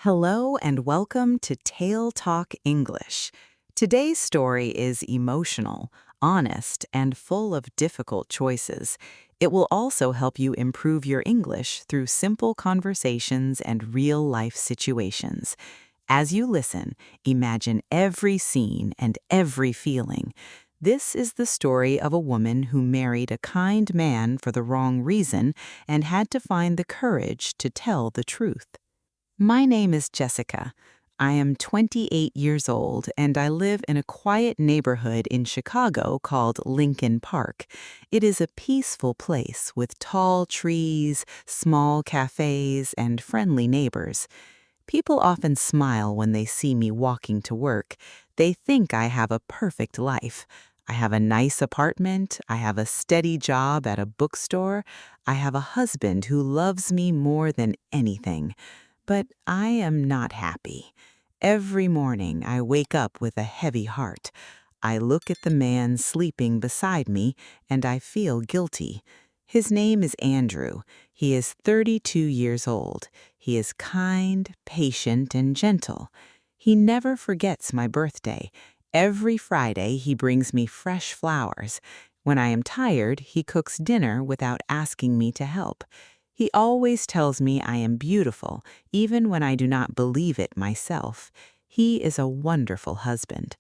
Hello and welcome to Tale Talk English. Today's story is emotional, honest, and full of difficult choices. It will also help you improve your English through simple conversations and real-life situations. As you listen, imagine every scene and every feeling. This is the story of a woman who married a kind man for the wrong reason and had to find the courage to tell the truth. My name is Jessica. I am 28 years old and I live in a quiet neighborhood in Chicago called Lincoln Park. It is a peaceful place with tall trees, small cafes, and friendly neighbors. People often smile when they see me walking to work. They think I have a perfect life. I have a nice apartment, I have a steady job at a bookstore, I have a husband who loves me more than anything. But I am not happy. Every morning I wake up with a heavy heart. I look at the man sleeping beside me and I feel guilty. His name is Andrew. He is 32 years old. He is kind, patient, and gentle. He never forgets my birthday. Every Friday he brings me fresh flowers. When I am tired, he cooks dinner without asking me to help. He always tells me I am beautiful, even when I do not believe it myself. He is a wonderful husband.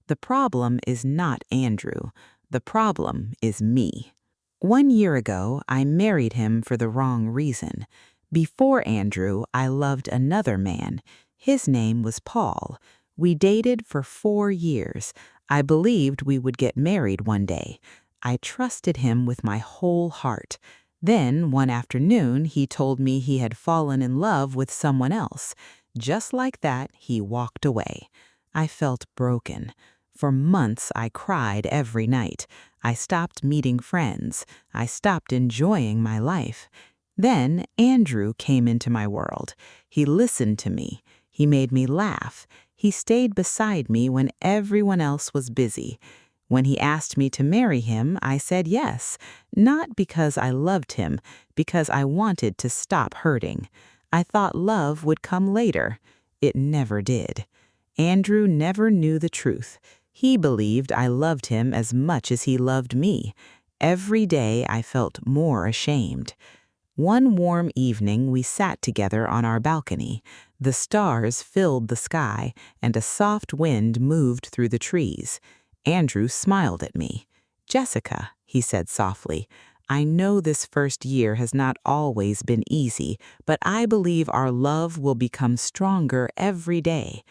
The problem is not Andrew. The problem is me. 1 year ago, I married him for the wrong reason. Before Andrew, I loved another man. His name was Paul. We dated for 4 years. I believed we would get married one day. I trusted him with my whole heart. Then, one afternoon, he told me he had fallen in love with someone else. Just like that, he walked away. I felt broken. For months, I cried every night. I stopped meeting friends. I stopped enjoying my life. Then, Andrew came into my world. He listened to me. He made me laugh. He stayed beside me when everyone else was busy. When he asked me to marry him, I said yes, not because I loved him, because I wanted to stop hurting. I thought love would come later. It never did. Andrew never knew the truth. He believed I loved him as much as he loved me. Every day I felt more ashamed. One warm evening we sat together on our balcony. The stars filled the sky, and a soft wind moved through the trees. Andrew smiled at me. "Jessica," he said softly, "I know this first year has not always been easy, but I believe our love will become stronger every day."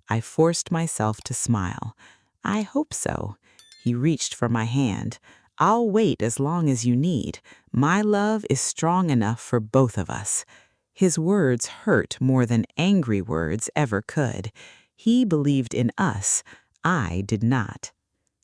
I forced myself to smile. "I hope so." He reached for my hand. "I'll wait as long as you need. My love is strong enough for both of us." His words hurt more than angry words ever could. He believed in us. I did not.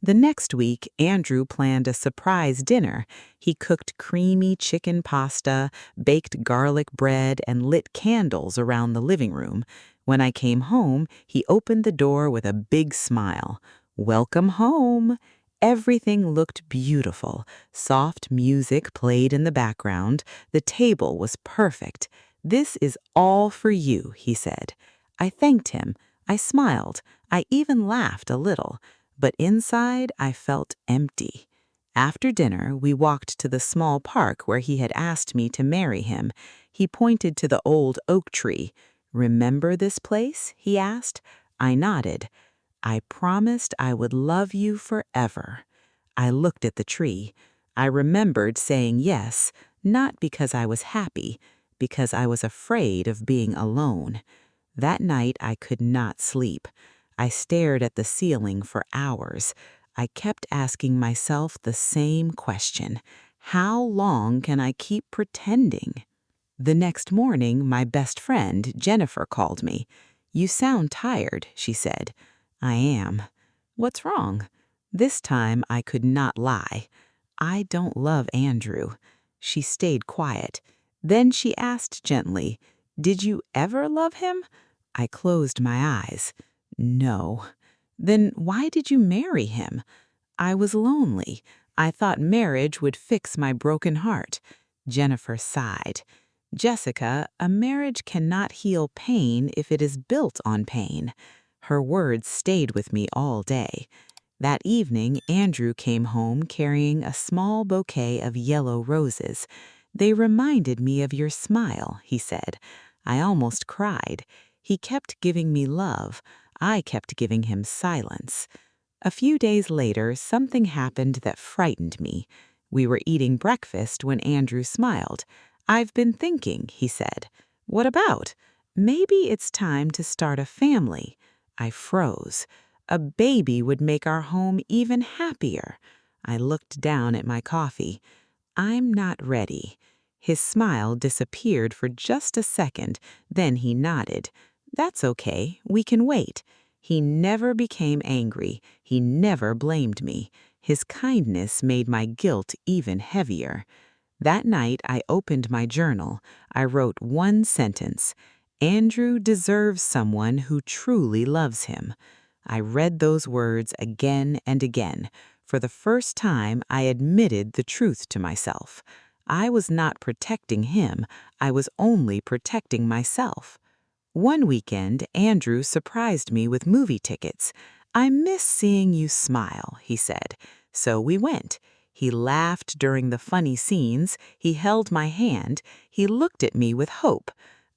The next week, Andrew planned a surprise dinner. He cooked creamy chicken pasta, baked garlic bread, and lit candles around the living room. When I came home, he opened the door with a big smile. "Welcome home." Everything looked beautiful. Soft music played in the background. The table was perfect. "This is all for you," he said. I thanked him. I smiled. I even laughed a little. But inside, I felt empty. After dinner, we walked to the small park where he had asked me to marry him. He pointed to the old oak tree. "Remember this place?" he asked. I nodded. "I promised I would love you forever." I looked at the tree. I remembered saying yes, not because I was happy, because I was afraid of being alone. That night, I could not sleep. I stared at the ceiling for hours. I kept asking myself the same question. How long can I keep pretending? The next morning, my best friend, Jennifer, called me. "You sound tired," she said. "I am." "What's wrong?" This time, I could not lie. "I don't love Andrew." She stayed quiet. Then she asked gently, "Did you ever love him?" I closed my eyes. "No." "Then why did you marry him?" "I was lonely. I thought marriage would fix my broken heart." Jennifer sighed. Jessica, a marriage cannot heal pain if it is built on pain. Her words stayed with me all day. That evening, Andrew came home carrying a small bouquet of yellow roses. They reminded me of your smile, he said. I almost cried. He kept giving me love. I kept giving him silence. A few days later, something happened that frightened me. We were eating breakfast when Andrew smiled. "I've been thinking," he said. "What about? Maybe it's time to start a family." I froze. A baby would make our home even happier. I looked down at my coffee. "I'm not ready." His smile disappeared for just a second, then he nodded. "That's okay, we can wait." He never became angry. He never blamed me. His kindness made my guilt even heavier. That night, I opened my journal. I wrote one sentence: "Andrew deserves someone who truly loves him." I read those words again and again. For the first time, I admitted the truth to myself. I was not protecting him. I was only protecting myself. One weekend, Andrew surprised me with movie tickets. "I miss seeing you smile," he said. So we went. He laughed during the funny scenes. He held my hand. He looked at me with hope.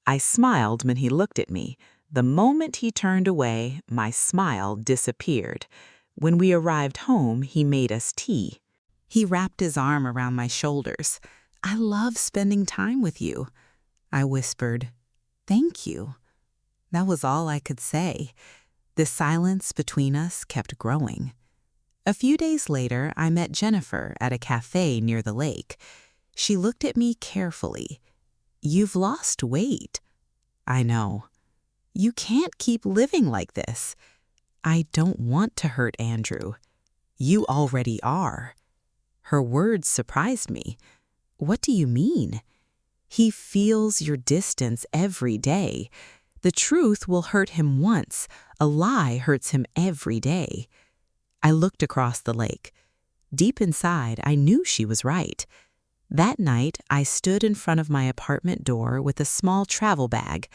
I smiled when he looked at me. The moment he turned away, my smile disappeared. When we arrived home, he made us tea. He wrapped his arm around my shoulders. "I love spending time with you." I whispered, "Thank you." That was all I could say. The silence between us kept growing. A few days later, I met Jennifer at a cafe near the lake. She looked at me carefully. "You've lost weight." "I know." "You can't keep living like this." "I don't want to hurt Andrew." "You already are." Her words surprised me. "What do you mean?" "He feels your distance every day. The truth will hurt him once. A lie hurts him every day." I looked across the lake. Deep inside, I knew she was right. That night, I stood in front of my apartment door with a small travel bag.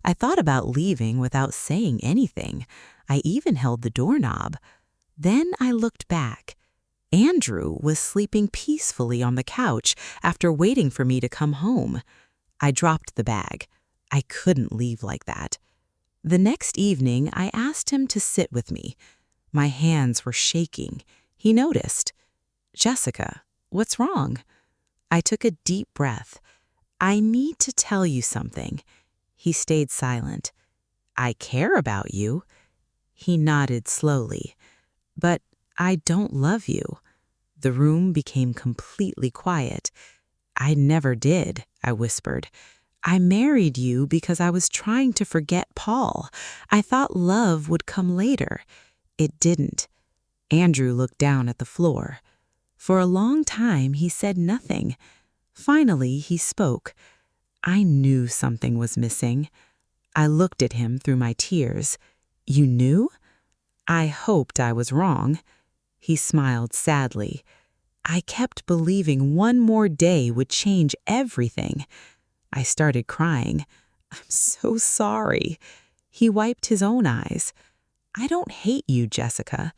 I thought about leaving without saying anything. I even held the doorknob. Then I looked back. Andrew was sleeping peacefully on the couch after waiting for me to come home. I dropped the bag. I couldn't leave like that. The next evening, I asked him to sit with me. My hands were shaking. He noticed. "Jessica, what's wrong?" I took a deep breath. "I need to tell you something." He stayed silent. "I care about you." He nodded slowly. "But I don't love you." The room became completely quiet. "I never did," I whispered. "I married you because I was trying to forget Paul. I thought love would come later. It didn't." Andrew looked down at the floor. For a long time, he said nothing. Finally, he spoke. I knew something was missing. I looked at him through my tears. "You knew?" I hoped I was wrong. He smiled sadly. "I kept believing one more day would change everything." I started crying. "I'm so sorry." He wiped his own eyes. "I don't hate you, Jessica."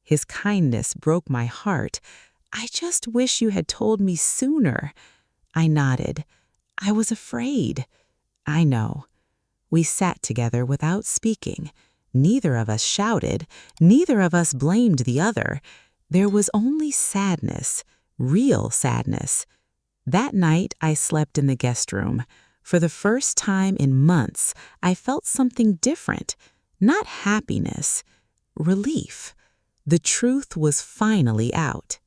His kindness broke my heart. "I just wish you had told me sooner." I nodded. "I was afraid." "I know." We sat together without speaking. Neither of us shouted. Neither of us blamed the other. There was only sadness, real sadness. That night, I slept in the guest room. For the first time in months, I felt something different. Not happiness, relief. The truth was finally out.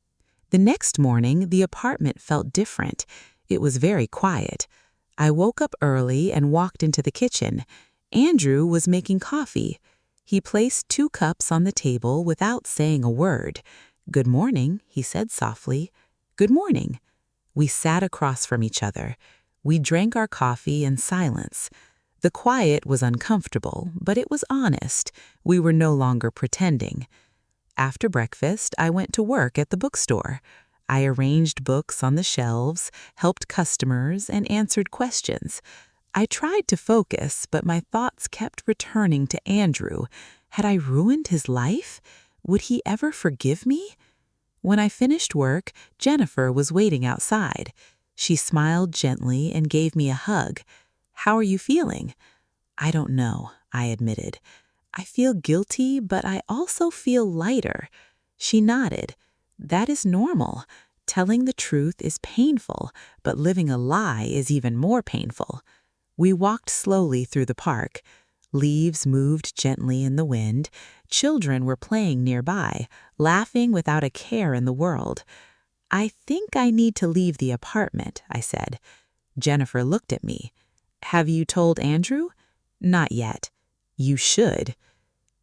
The next morning, the apartment felt different. It was very quiet. I woke up early and walked into the kitchen. Andrew was making coffee. He placed 2 cups on the table without saying a word. "Good morning," he said softly. "Good morning." We sat across from each other. We drank our coffee in silence. The quiet was uncomfortable, but it was honest. We were no longer pretending. After breakfast, I went to work at the bookstore. I arranged books on the shelves, helped customers, and answered questions. I tried to focus, but my thoughts kept returning to Andrew. Had I ruined his life? Would he ever forgive me? When I finished work, Jennifer was waiting outside. She smiled gently and gave me a hug. "How are you feeling?" "I don't know," I admitted. "I feel guilty, but I also feel lighter." She nodded. "That is normal. Telling the truth is painful, but living a lie is even more painful." We walked slowly through the park. Leaves moved gently in the wind. Children were playing nearby, laughing without a care in the world. "I think I need to leave the apartment," I said. Jennifer looked at me. "Have you told Andrew?" "Not yet." "You should."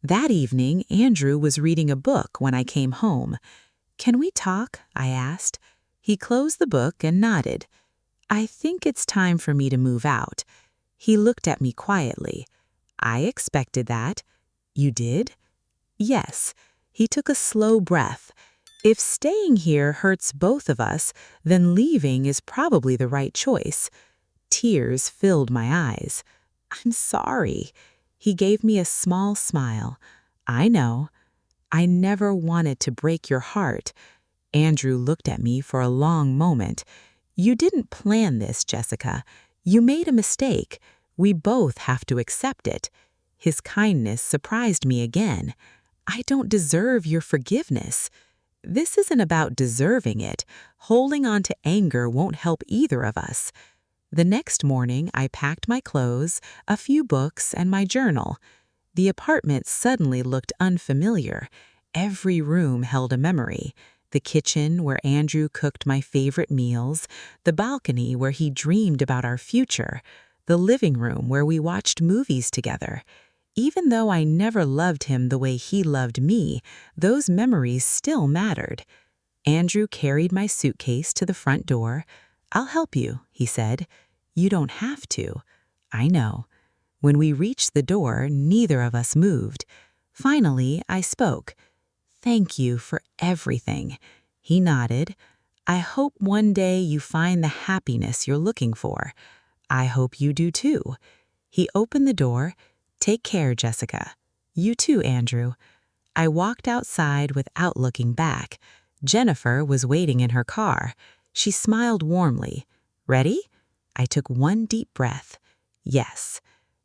That evening, Andrew was reading a book when I came home. "Can we talk?" I asked. He closed the book and nodded. "I think it's time for me to move out." He looked at me quietly. "I expected that." "You did?" "Yes." He took a slow breath. "If staying here hurts both of us, then leaving is probably the right choice." Tears filled my eyes. "I'm sorry." He gave me a small smile. "I know. I never wanted to break your heart." Andrew looked at me for a long moment. "You didn't plan this, Jessica. You made a mistake. We both have to accept it." His kindness surprised me again. "I don't deserve your forgiveness." "This isn't about deserving it. Holding on to anger won't help either of us." The next morning, I packed my clothes, a few books, and my journal. The apartment suddenly looked unfamiliar. Every room held a memory. The kitchen where Andrew cooked my favorite meals, the balcony where he dreamed about our future, the living room where we watched movies together. Even though I never loved him the way he loved me, those memories still mattered. Andrew carried my suitcase to the front door. "I'll help you," he said. "You don't have to." "I know." When we reached the door, neither of us moved. Finally, I spoke. "Thank you for everything." He nodded. "I hope one day you find the happiness you're looking for." "I hope you do too." He opened the door. "Take care, Jessica." "You too, Andrew." I walked outside without looking back. Jennifer was waiting in her car. She smiled warmly. "Ready?" I took one deep breath. "Yes."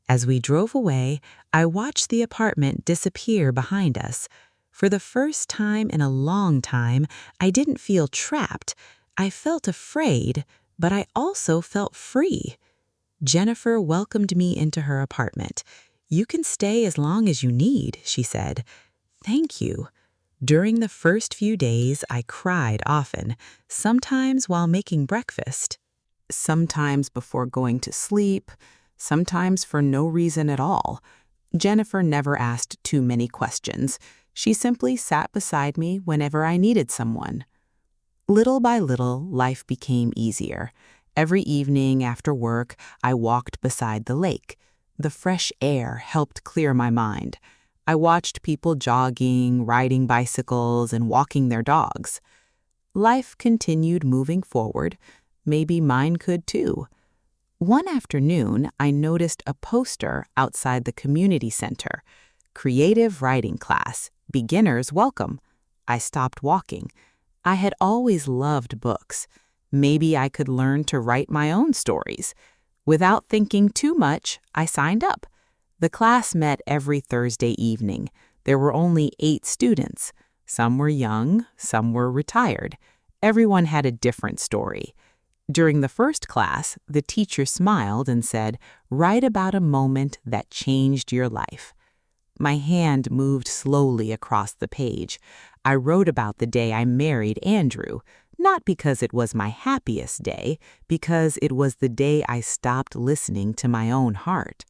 As we drove away, I watched the apartment disappear behind us. For the first time in a long time, I didn't feel trapped. I felt afraid, but I also felt free. Jennifer welcomed me into her apartment. "You can stay as long as you need," she said. "Thank you." During the first few days, I cried often, sometimes while making breakfast, sometimes before going to sleep, sometimes for no reason at all. Jennifer never asked too many questions. She simply sat beside me whenever I needed someone. Little by little, life became easier. Every evening after work, I walked beside the lake. The fresh air helped clear my mind. I watched people jogging, riding bicycles, and walking their dogs. Life continued moving forward. Maybe mine could too. One afternoon, I noticed a poster outside the community center. "Creative writing class. Beginners welcome." I stopped walking. I had always loved books. Maybe I could learn to write my own stories. Without thinking too much, I signed up. The class met every Thursday evening. There were only 8 students. Some were young, some were retired. Everyone had a different story. During the first class, the teacher smiled and said, "Write about a moment that changed your life." My hand moved slowly across the page. I wrote about the day I married Andrew, not because it was my happiest day, because it was the day I stopped listening to my own heart.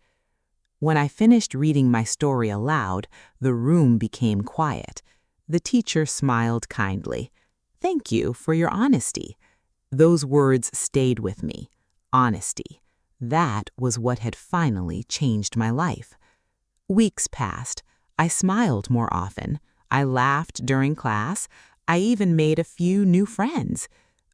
When I finished reading my story aloud, the room became quiet. The teacher smiled kindly. "Thank you for your honesty." Those words stayed with me. Honesty. That was what had finally changed my life. Weeks passed. I smiled more often. I laughed during class. I even made a few new friends.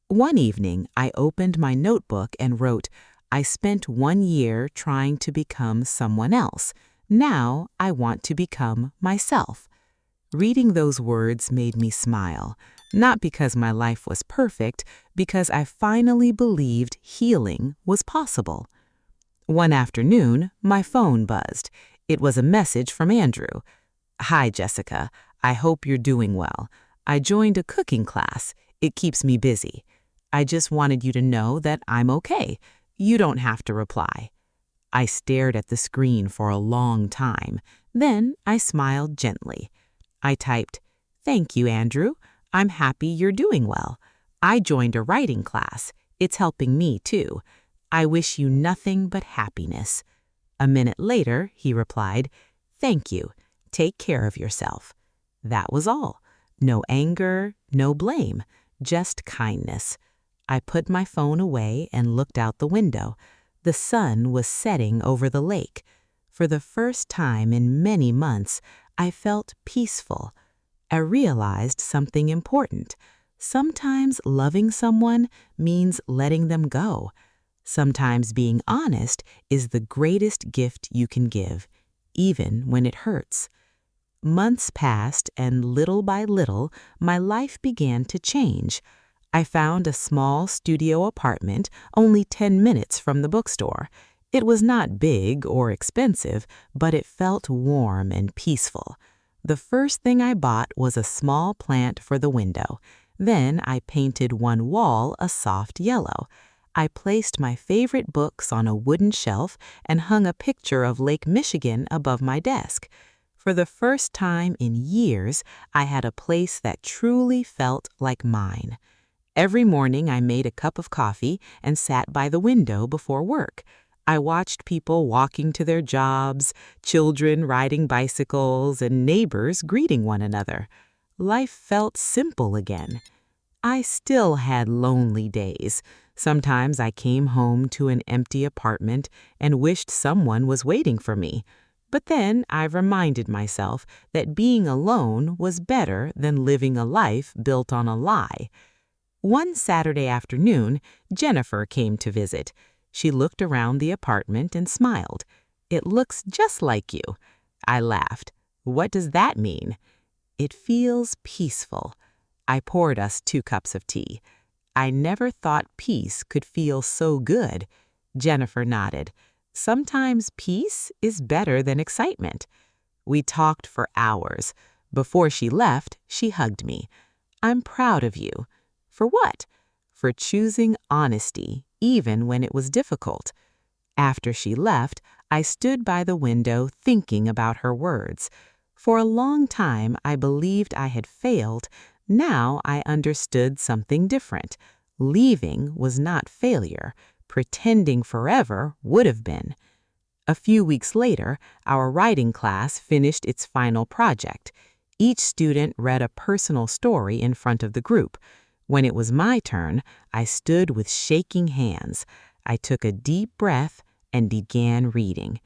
One evening, I opened my notebook and wrote, "I spent 1 year trying to become someone else. Now I want to become myself." Reading those words made me smile, not because my life was perfect, because I finally believed healing was possible. One afternoon, my phone buzzed. It was a message from Andrew. "Hi, Jessica. I hope you're doing well. I joined a cooking class. It keeps me busy. I just wanted you to know that I'm okay. You don't have to reply." I stared at the screen for a long time. Then I smiled gently. I typed, "Thank you, Andrew. I'm happy you're doing well. I joined a writing class. It's helping me too. I wish you nothing but happiness." A minute later, he replied, "Thank you. Take care of yourself." That was all. No anger, no blame, just kindness. I put my phone away and looked out the window. The sun was setting over the lake. For the first time in many months, I felt peaceful. I realized something important. Sometimes loving someone means letting them go. Sometimes being honest is the greatest gift you can give, even when it hurts. Months passed, and little by little, my life began to change. I found a small studio apartment only 10 minutes from the bookstore. It was not big or expensive, but it felt warm and peaceful. The first thing I bought was a small plant for the window. Then I painted one wall a soft yellow. I placed my favorite books on a wooden shelf and hung a picture of Lake Michigan above my desk. For the first time in years, I had a place that truly felt like mine. Every morning I made a cup of coffee and sat by the window before work. I watched people walking to their jobs, children riding bicycles, and neighbors greeting one another. Life felt simple again. I still had lonely days. Sometimes I came home to an empty apartment and wished someone was waiting for me. But then I reminded myself that being alone was better than living a life built on a lie. One Saturday afternoon, Jennifer came to visit. She looked around the apartment and smiled. "It looks just like you." I laughed. "What does that mean?" "It feels peaceful." I poured us 2 cups of tea. "I never thought peace could feel so good." Jennifer nodded. "Sometimes peace is better than excitement." We talked for hours. Before she left, she hugged me. "I'm proud of you." "For what?" "For choosing honesty, even when it was difficult." After she left, I stood by the window thinking about her words. For a long time, I believed I had failed. Now I understood something different. Leaving was not failure. Pretending forever would have been. A few weeks later, our writing class finished its final project. Each student read a personal story in front of the group. When it was my turn, I stood with shaking hands. I took a deep breath and began reading.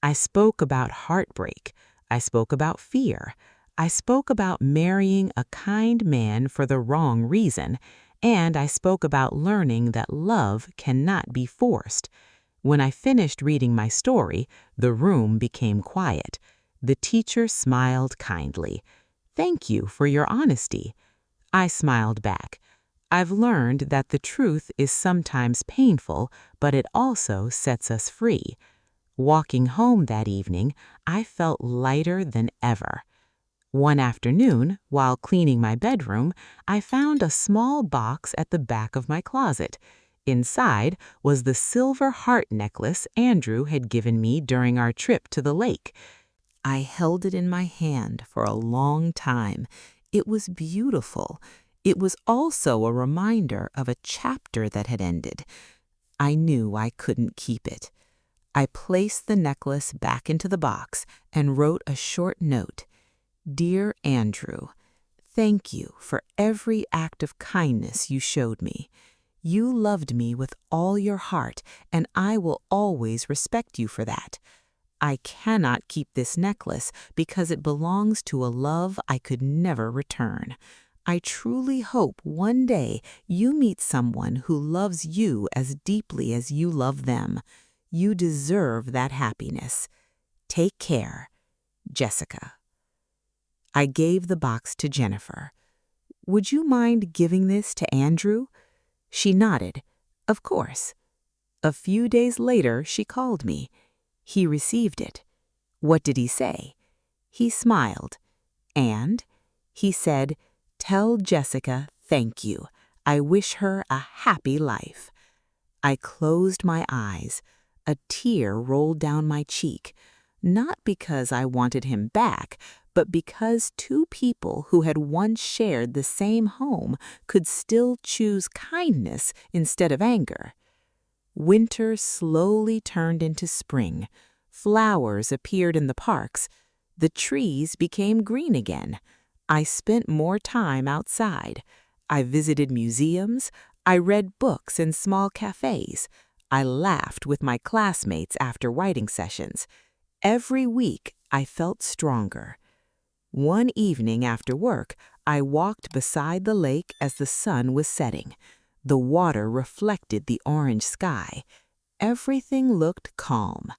I spoke about heartbreak. I spoke about fear. I spoke about marrying a kind man for the wrong reason. And I spoke about learning that love cannot be forced. When I finished reading my story, the room became quiet. The teacher smiled kindly. "Thank you for your honesty." I smiled back. "I've learned that the truth is sometimes painful, but it also sets us free." Walking home that evening, I felt lighter than ever. One afternoon, while cleaning my bedroom, I found a small box at the back of my closet. Inside was the silver heart necklace Andrew had given me during our trip to the lake. I held it in my hand for a long time. It was beautiful. It was also a reminder of a chapter that had ended. I knew I couldn't keep it. I placed the necklace back into the box and wrote a short note. "Dear Andrew, thank you for every act of kindness you showed me. You loved me with all your heart, and I will always respect you for that. I cannot keep this necklace because it belongs to a love I could never return. I truly hope one day you meet someone who loves you as deeply as you love them. You deserve that happiness. Take care, Jessica. I gave the box to Jennifer. Would you mind giving this to Andrew? She nodded. Of course. A few days later, she called me. He received it. What did he say? He smiled. And he said, "Tell Jessica thank you. I wish her a happy life." I closed my eyes. A tear rolled down my cheek, not because I wanted him back, but because two people who had once shared the same home could still choose kindness instead of anger. Winter slowly turned into spring. Flowers appeared in the parks. The trees became green again. I spent more time outside. I visited museums. I read books in small cafes. I laughed with my classmates after writing sessions. Every week, I felt stronger. One evening after work, I walked beside the lake as the sun was setting. The water reflected the orange sky. Everything looked calm.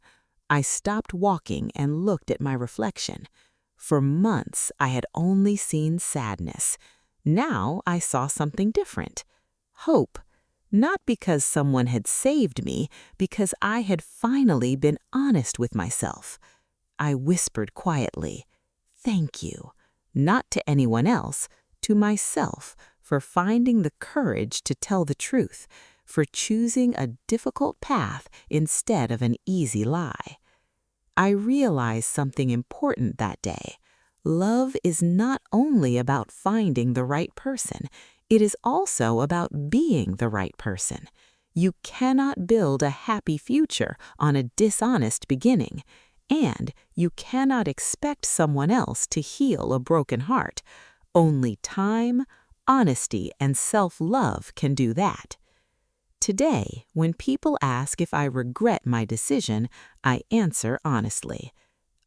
I stopped walking and looked at my reflection. For months, I had only seen sadness. Now I saw something different. Hope. Not because someone had saved me, because I had finally been honest with myself. I whispered quietly, "Thank you," not to anyone else, to myself, for finding the courage to tell the truth, for choosing a difficult path instead of an easy lie. I realized something important that day. Love is not only about finding the right person, it is also about being the right person. You cannot build a happy future on a dishonest beginning, and you cannot expect someone else to heal a broken heart. Only time, honesty, and self-love can do that. Today, when people ask if I regret my decision, I answer honestly.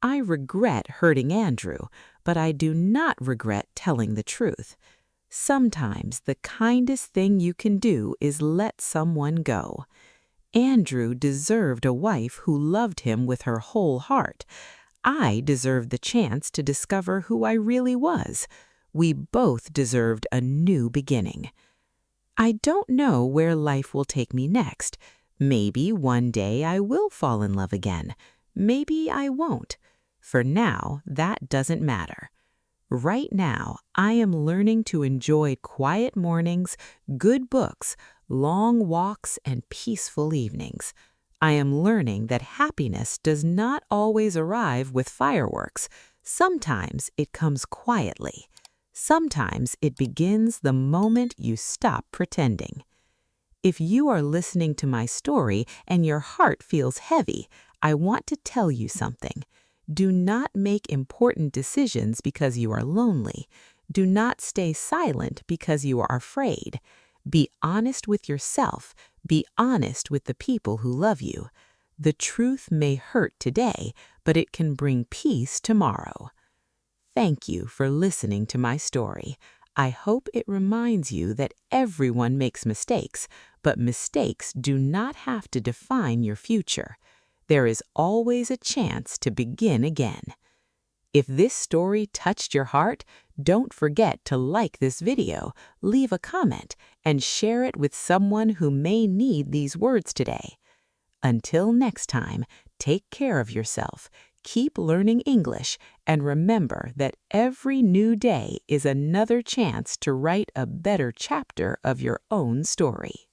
I regret hurting Andrew, but I do not regret telling the truth. Sometimes the kindest thing you can do is let someone go. Andrew deserved a wife who loved him with her whole heart. I deserved the chance to discover who I really was. We both deserved a new beginning. I don't know where life will take me next. Maybe one day I will fall in love again. Maybe I won't. For now, that doesn't matter. Right now, I am learning to enjoy quiet mornings, good books, long walks, and peaceful evenings. I am learning that happiness does not always arrive with fireworks. Sometimes it comes quietly. Sometimes it begins the moment you stop pretending. If you are listening to my story and your heart feels heavy, I want to tell you something. Do not make important decisions because you are lonely. Do not stay silent because you are afraid. Be honest with yourself. Be honest with the people who love you. The truth may hurt today, but it can bring peace tomorrow. Thank you for listening to my story. I hope it reminds you that everyone makes mistakes, but mistakes do not have to define your future. There is always a chance to begin again. If this story touched your heart, don't forget to like this video, leave a comment, and share it with someone who may need these words today. Until next time, take care of yourself, keep learning English, and remember that every new day is another chance to write a better chapter of your own story.